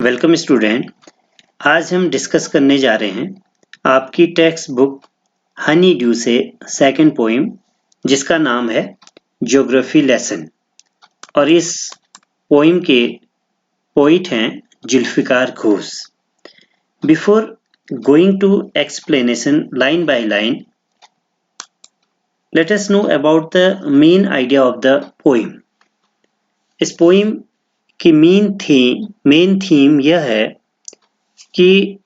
Welcome student. आज हम discuss करने जा रहे हैं आपकी टेक्स्ट बुक हनी ड्यू से सेकंड पोइम जिसका नाम है ज्योग्राफी लेसन। और इस पोइम के पोइट हैं Zulfikar Ghosh. Before going to explanation line by line, let us know about the main idea of the poem. इस पोइम की मेन थीम यह है कि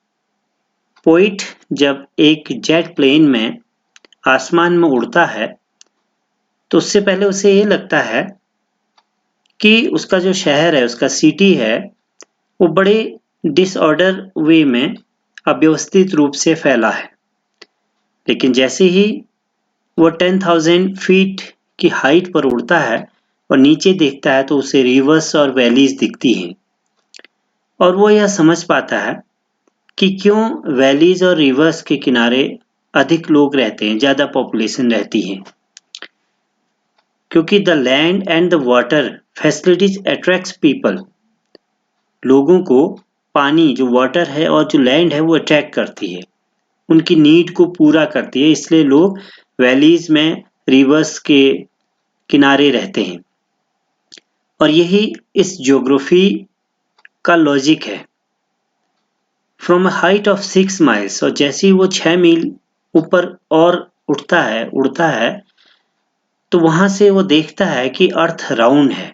पोइट जब एक जेट प्लेन में आसमान में उड़ता है तो उससे पहले उसे ये लगता है कि उसका जो शहर है, उसका सिटी है, वो बड़े डिसऑर्डर वे में अव्यवस्थित रूप से फैला है। लेकिन जैसे ही वो 10,000 फीट की हाइट पर उड़ता है और नीचे देखता है तो उसे रिवर्स और वैलीज दिखती हैं और वो यह समझ पाता है कि क्यों वैलीज और रिवर्स के किनारे अधिक लोग रहते हैं, ज़्यादा पॉपुलेशन रहती है। क्योंकि the land and the water facilities attracts people. लोगों को पानी, जो वाटर है और जो लैंड है, वो अट्रैक्ट करती है, उनकी नीड को पूरा करती है। इसलिए लोग वैलीज में, रिवर्स के किनारे रहते हैं। और यही इस ज्योग्राफी का लॉजिक है। From a height of 6 miles, और जैसे ही वो 6 मील ऊपर और उड़ता है तो वहां से वो देखता है कि अर्थ राउंड है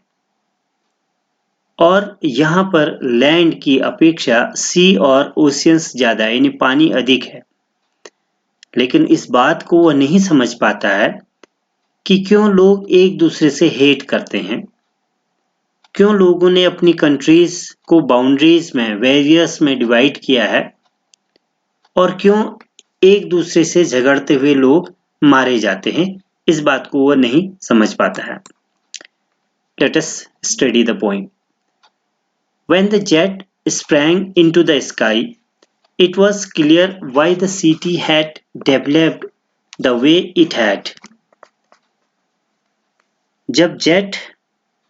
और यहाँ पर लैंड की अपेक्षा सी और ओशियंस ज्यादा है, यानी पानी अधिक है। लेकिन इस बात को वो नहीं समझ पाता है कि क्यों लोग एक दूसरे से हेट करते हैं, क्यों लोगों ने अपनी कंट्रीज को बाउंड्रीज में, वेरियस में डिवाइड किया है और क्यों एक दूसरे से झगड़ते हुए लोग मारे जाते हैं। इस बात को वो नहीं समझ पाता है। Let us study the poem. When the jet sprang into the sky, it was clear why the city had developed the way it had. जब जेट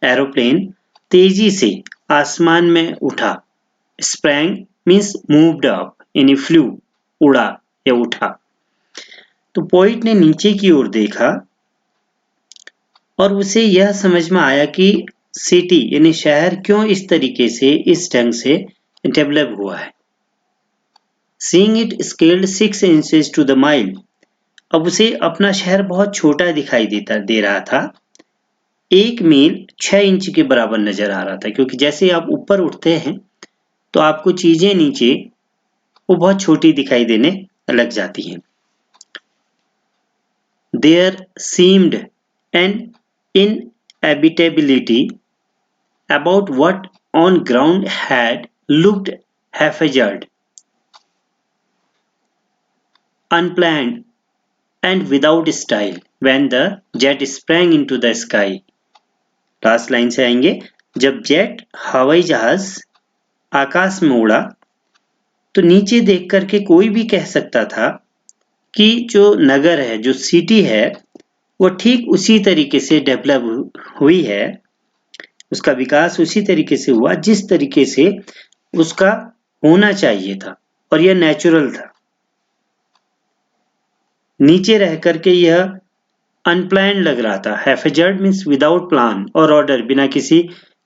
एरोप्लेन तेजी से आसमान में उठा, sprang means moved up, यानी flew, उड़ा या उठा, तो पोइट ने नीचे की ओर देखा और उसे यह समझ में आया कि सिटी यानी शहर क्यों इस तरीके से, इस ढंग से डेवलप हुआ है। Seeing it scaled 6 inches to the mile, अब उसे अपना शहर बहुत छोटा दिखाई दे रहा था। 1 मील 6 इंच के बराबर नजर आ रहा था, क्योंकि जैसे आप ऊपर उठते हैं तो आपको चीजें नीचे वो बहुत छोटी दिखाई देने लग जाती हैं। There seemed an inhabitability about what on ground had looked haphazard, unplanned and without style when the jet sprang into the sky. Last line से आएंगे, जब जेट हवाई जहाज आकाश में उड़ा तो नीचे देख करके कोई भी कह सकता था कि जो नगर है, जो सिटी है, वो ठीक उसी तरीके से डेवलप हुई है, उसका विकास उसी तरीके से हुआ जिस तरीके से उसका होना चाहिए था और यह नेचुरल था। नीचे रह करके यह अनप्लान्ड लग रहा था। हैफेजर्ड मीन्स विदाउट प्लान और ऑर्डर, बिना किसी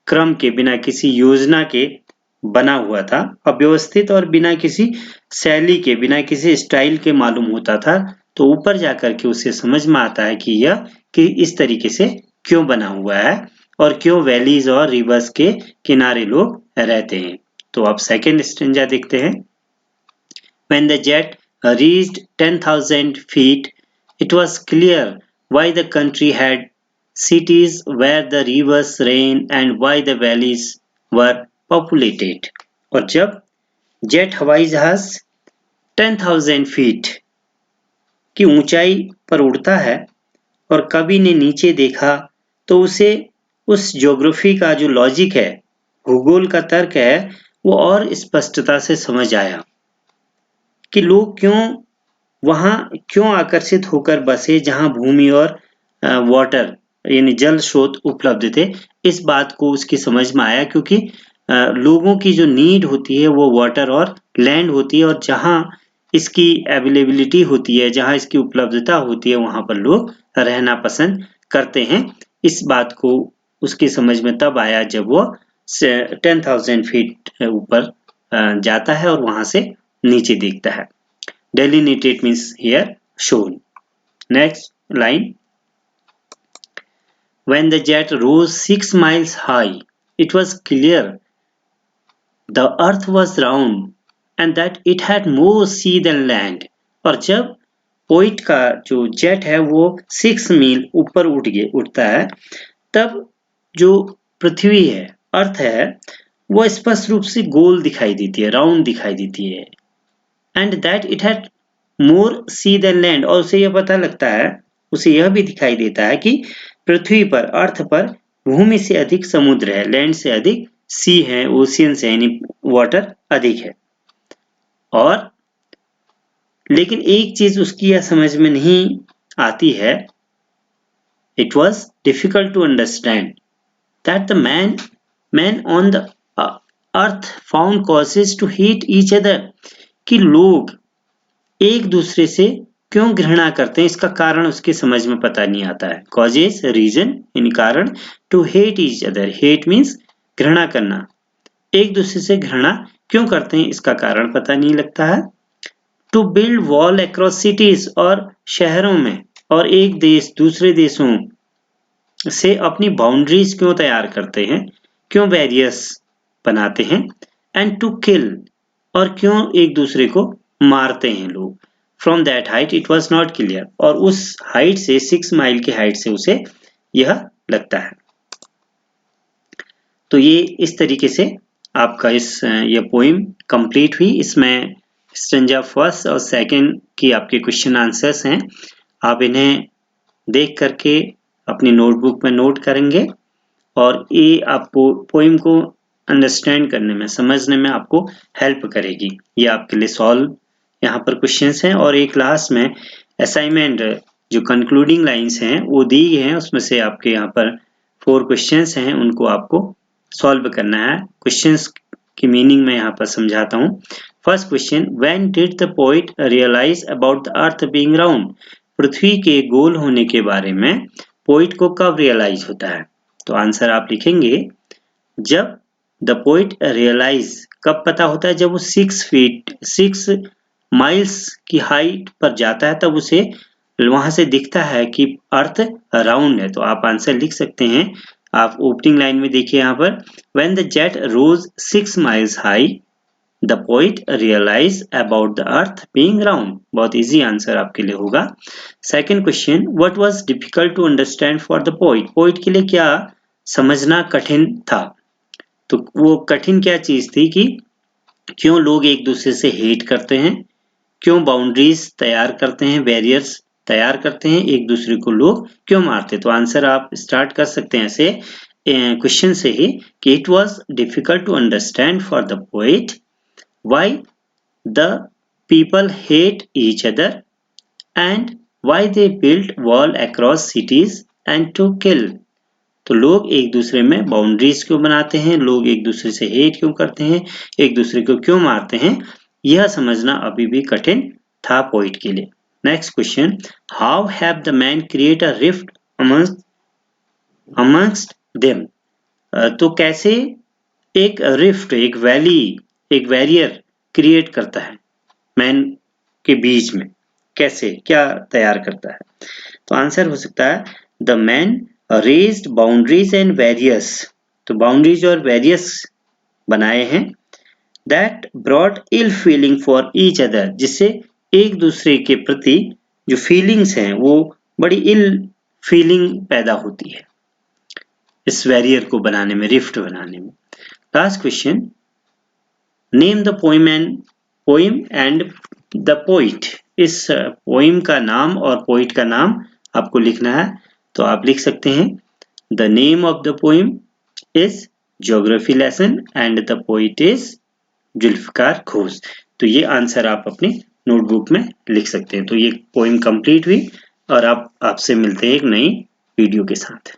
क्रम के, बिना किसी योजना के बना हुआ था, अव्यवस्थित और बिना किसी शैली के, बिना किसी स्टाइल के मालूम होता था। तो ऊपर जाकर के उसे समझ में आता है कि यह कि इस तरीके से क्यों बना हुआ है और क्यों वैलीज और रिवर्स के किनारे लोग रहते हैं। तो आप सेकेंड स्टेंजा देखते हैं। When the jet reached 10,000 feet, it was clear why the country had cities where the rivers ran and why the valleys were populated. और जब जेट हवाई जहाज 10,000 फीट की ऊंचाई पर उड़ता है और कवि ने नीचे देखा तो उसे उस ज्योग्राफी का जो लॉजिक है, भूगोल का तर्क है, वो और स्पष्टता से समझ आया कि लोग क्यों आकर्षित होकर बसे जहां भूमि और वाटर यानी जल स्रोत उपलब्ध थे। इस बात को उसकी समझ में आया, क्योंकि लोगों की जो नीड होती है वो वाटर और लैंड होती है, और जहाँ इसकी अवेलेबिलिटी होती है, जहाँ इसकी उपलब्धता होती है, वहाँ पर लोग रहना पसंद करते हैं। इस बात को उसकी समझ में तब आया जब वो 10,000 फीट ऊपर जाता है और वहाँ से नीचे देखता है। Delineated means here shown. Next line. When the jet rose 6 miles high, it was clear the earth was round and that it had more sea than land. और जब पोइट का जो जेट है वो 6 मील ऊपर उठता है, तब जो पृथ्वी है, अर्थ है, वो स्पष्ट रूप से गोल दिखाई देती है, राउंड दिखाई देती है। And that it had more sea than land, और उसे यह पता लगता है, उसे यह भी दिखाई देता है कि पृथ्वी पर, अर्थ पर भूमि से अधिक समुद्र है, लैंड से अधिक सी है, ओशियन से यानी वाटर अधिक है। और लेकिन एक चीज उसकी यह समझ में नहीं आती है, it was difficult to understand that the man on the earth found causes to hate each other, कि लोग एक दूसरे से क्यों घृणा करते हैं, इसका कारण उसके समझ में पता नहीं आता है। कॉजेज रीजन यानी कारण, to hate each other, hate means घृणा करना, एक दूसरे से घृणा क्यों करते हैं इसका कारण पता नहीं लगता है। To build wall across cities, और शहरों में और एक देश दूसरे देशों से अपनी बाउंड्रीज क्यों तैयार करते हैं, क्यों बैरियर्स बनाते हैं। एंड टू किल, और क्यों एक दूसरे को मारते हैं लोग। From that height it was not clear, और उस हाइट से, 6 माइल की हाइट से उसे यह लगता है। तो ये इस तरीके से आपका ये पोइम कंप्लीट हुई। इसमें स्टेंजा फर्स्ट और सेकंड की आपके क्वेश्चन आंसर्स हैं, आप इन्हें देख करके अपनी नोटबुक में नोट करेंगे, और ये आपको पोइम को अंडरस्टैंड करने में, समझने में आपको हेल्प करेगी। ये आपके लिए सॉल्व यहाँ पर क्वेश्चंस हैं, और एक क्लास में असाइनमेंट जो कंक्लूडिंग लाइंस हैं वो दी हैं, उसमें से आपके यहाँ पर 4 क्वेश्चंस हैं, उनको आपको सॉल्व करना है। क्वेश्चंस की मीनिंग मैं यहाँ पर समझाता हूँ। First question, when did the poet realise about the earth being round, पृथ्वी के गोल होने के बारे में पोइट को कब रियलाइज होता है। तो आंसर आप लिखेंगे, जब द पोइट रियलाइज, कब पता होता है, जब वो 6 माइल्स की हाइट पर जाता है, तब उसे वहां से दिखता है कि अर्थ राउंड है। तो आप आंसर लिख सकते हैं, आप ओपनिंग लाइन में देखिए यहाँ पर, when the jet rose 6 miles high the poet realise about the earth being round. बहुत इजी आंसर आपके लिए होगा। Second question, what was difficult to understand for the poet, poet के लिए क्या समझना कठिन था। तो वो कठिन क्या चीज थी कि क्यों लोग एक दूसरे से हेट करते हैं, क्यों बाउंड्रीज तैयार करते हैं, बैरियर्स तैयार करते हैं, एक दूसरे को लोग क्यों मारते। तो आंसर आप स्टार्ट कर सकते हैं ऐसे क्वेश्चन से ही कि it was difficult to understand for the poet why the people hate each other and why they built wall across cities and to kill. तो लोग एक दूसरे में बाउंड्रीज क्यों बनाते हैं, लोग एक दूसरे से हेट क्यों करते हैं, एक दूसरे को क्यों मारते हैं, यह समझना अभी भी कठिन था पोइट के लिए। Next question, how have the man create a rift amongst them. तो कैसे एक रिफ्ट, एक वैली, एक बैरियर क्रिएट करता है मैन के बीच में, कैसे, क्या तैयार करता है। तो आंसर हो सकता है, the man raised boundaries and barriers. तो बाउंड्रीज और बैरियर्स बनाए हैं, that brought ill feeling for each other, जिससे एक दूसरे के प्रति जो फीलिंग्स हैं वो बड़ी इल फीलिंग पैदा होती है इस बैरियर को बनाने में, रिफ्ट बनाने में। Last question, name the poem and the poet. इस पोइम का नाम और पोइट का नाम आपको लिखना है। तो आप लिख सकते हैं, the name of the poem is geography lesson and the poet is Zulfikar Ghosh. तो ये आंसर आप अपनी नोटबुक में लिख सकते हैं। तो ये पोइम कंप्लीट हुई, और आपसे मिलते हैं एक नई वीडियो के साथ।